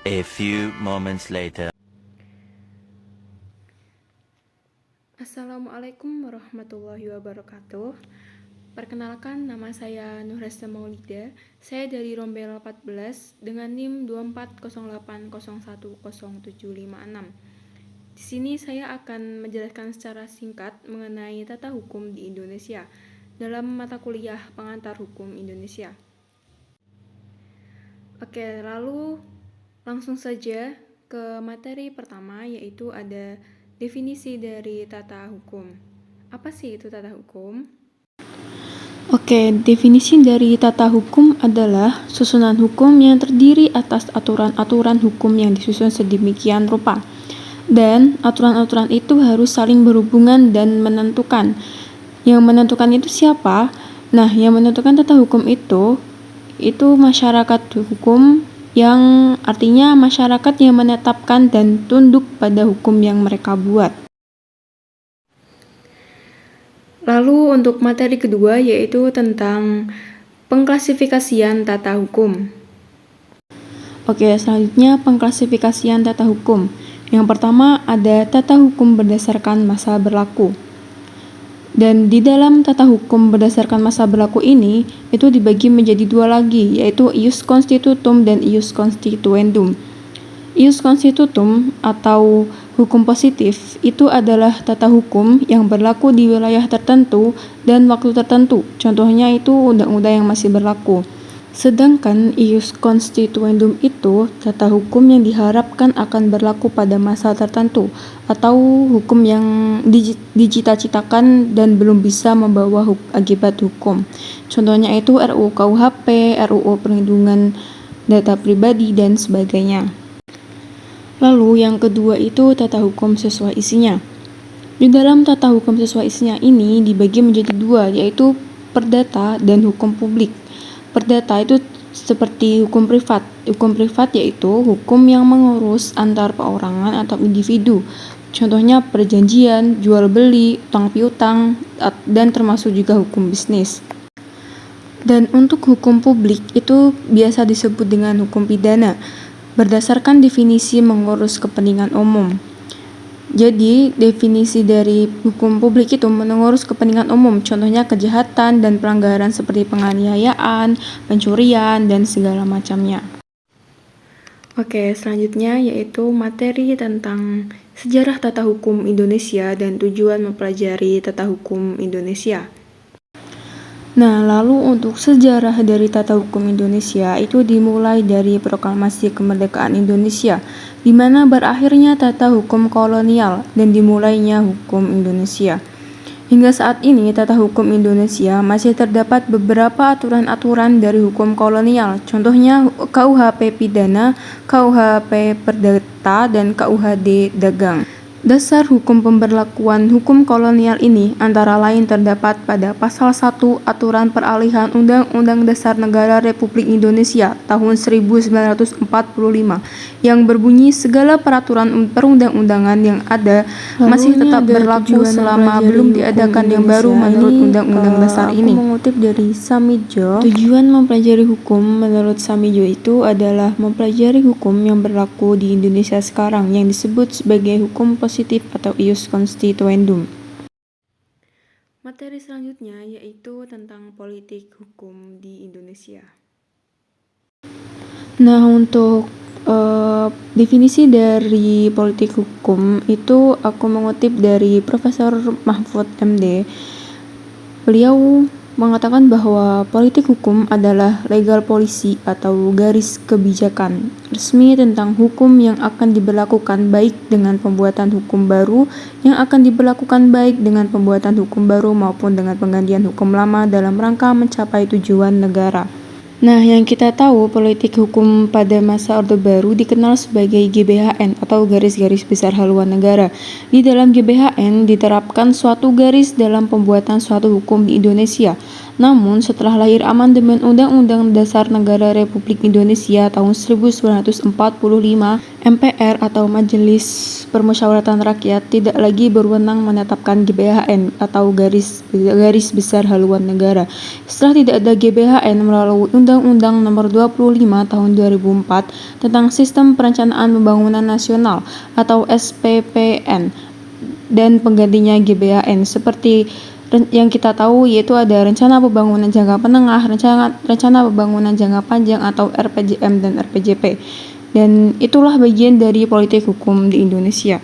A few moments later. Assalamualaikum warahmatullahi wabarakatuh. Perkenalkan, nama saya Nurhasta Maulida. Saya dari Rombel 14 dengan NIM 2408010756. Di sini saya akan menjelaskan secara singkat mengenai tata hukum di Indonesia dalam mata kuliah Pengantar Hukum Indonesia. Oke, lalu langsung saja ke materi pertama, yaitu ada definisi dari tata hukum. Apa sih itu tata hukum? Oke, definisi dari tata hukum adalah susunan hukum yang terdiri atas aturan-aturan hukum yang disusun sedemikian rupa. Dan aturan-aturan itu harus saling berhubungan dan menentukan. Yang menentukan itu siapa? Nah, yang menentukan tata hukum itu masyarakat hukum, yang artinya masyarakat yang menetapkan dan tunduk pada hukum yang mereka buat. Lalu untuk materi kedua, yaitu tentang pengklasifikasian tata hukum. Oke, selanjutnya pengklasifikasian tata hukum. Yang pertama ada tata hukum berdasarkan masa berlaku. Dan di dalam tata hukum berdasarkan masa berlaku ini, itu dibagi menjadi dua lagi, yaitu ius constitutum dan ius constituendum. Ius constitutum atau hukum positif itu adalah tata hukum yang berlaku di wilayah tertentu dan waktu tertentu. Contohnya itu undang-undang yang masih berlaku. Sedangkan ius constituendum itu tata hukum yang diharapkan akan berlaku pada masa tertentu atau hukum yang dicita-citakan dan belum bisa membawa akibat hukum. Contohnya itu RUU KUHP, RUU Perlindungan Data Pribadi, dan sebagainya. Lalu yang kedua itu tata hukum sesuai isinya. Di dalam tata hukum sesuai isinya ini dibagi menjadi dua, yaitu perdata dan hukum publik. Perdata itu seperti hukum privat. Hukum privat yaitu hukum yang mengurus antar perorangan atau individu. Contohnya perjanjian, jual beli, utang piutang, dan termasuk juga hukum bisnis. Dan untuk hukum publik itu biasa disebut dengan hukum pidana, berdasarkan definisi mengurus kepentingan umum. Jadi, definisi dari hukum publik itu mengurus kepentingan umum, contohnya kejahatan dan pelanggaran seperti penganiayaan, pencurian, dan segala macamnya. Oke, selanjutnya yaitu materi tentang sejarah tata hukum Indonesia dan tujuan mempelajari tata hukum Indonesia. Nah, lalu untuk sejarah dari tata hukum Indonesia itu dimulai dari proklamasi kemerdekaan Indonesia, di mana berakhirnya tata hukum kolonial dan dimulainya hukum Indonesia. Hingga saat ini, tata hukum Indonesia masih terdapat beberapa aturan-aturan dari hukum kolonial, contohnya KUHP Pidana, KUHP Perdata, dan KUHD Dagang. Dasar hukum pemberlakuan hukum kolonial ini antara lain terdapat pada pasal 1 Aturan Peralihan Undang-Undang Dasar Negara Republik Indonesia tahun 1945 yang berbunyi segala peraturan perundang-undangan yang ada masih tetap berlaku selama belum diadakan yang baru menurut Undang-Undang Dasar ini. Aku mengutip dari Samijo. Tujuan mempelajari hukum menurut Samijo itu adalah mempelajari hukum yang berlaku di Indonesia sekarang yang disebut sebagai hukum positif atau ius constituendum. Materi selanjutnya yaitu tentang politik hukum di Indonesia. Nah, untuk definisi dari politik hukum itu aku mengutip dari Profesor Mahfud MD. Beliau mengatakan bahwa politik hukum adalah legal policy atau garis kebijakan resmi tentang hukum yang akan diberlakukan baik dengan pembuatan hukum baru maupun dengan penggantian hukum lama dalam rangka mencapai tujuan negara. Nah, yang kita tahu politik hukum pada masa Orde Baru dikenal sebagai GBHN atau garis-garis besar haluan negara. Di dalam GBHN diterapkan suatu garis dalam pembuatan suatu hukum di Indonesia. Namun, setelah lahir amandemen Undang-Undang Dasar Negara Republik Indonesia tahun 1945, MPR atau Majelis Permusyawaratan Rakyat tidak lagi berwenang menetapkan GBHN atau garis besar haluan negara. Setelah tidak ada GBHN melalui Undang-Undang Nomor 25 Tahun 2004 tentang Sistem Perencanaan Pembangunan Nasional atau SPPN dan penggantinya GBHN seperti yang kita tahu, yaitu ada rencana pembangunan jangka menengah, rencana pembangunan jangka panjang atau RPJM dan RPJP. Dan itulah bagian dari politik hukum di Indonesia.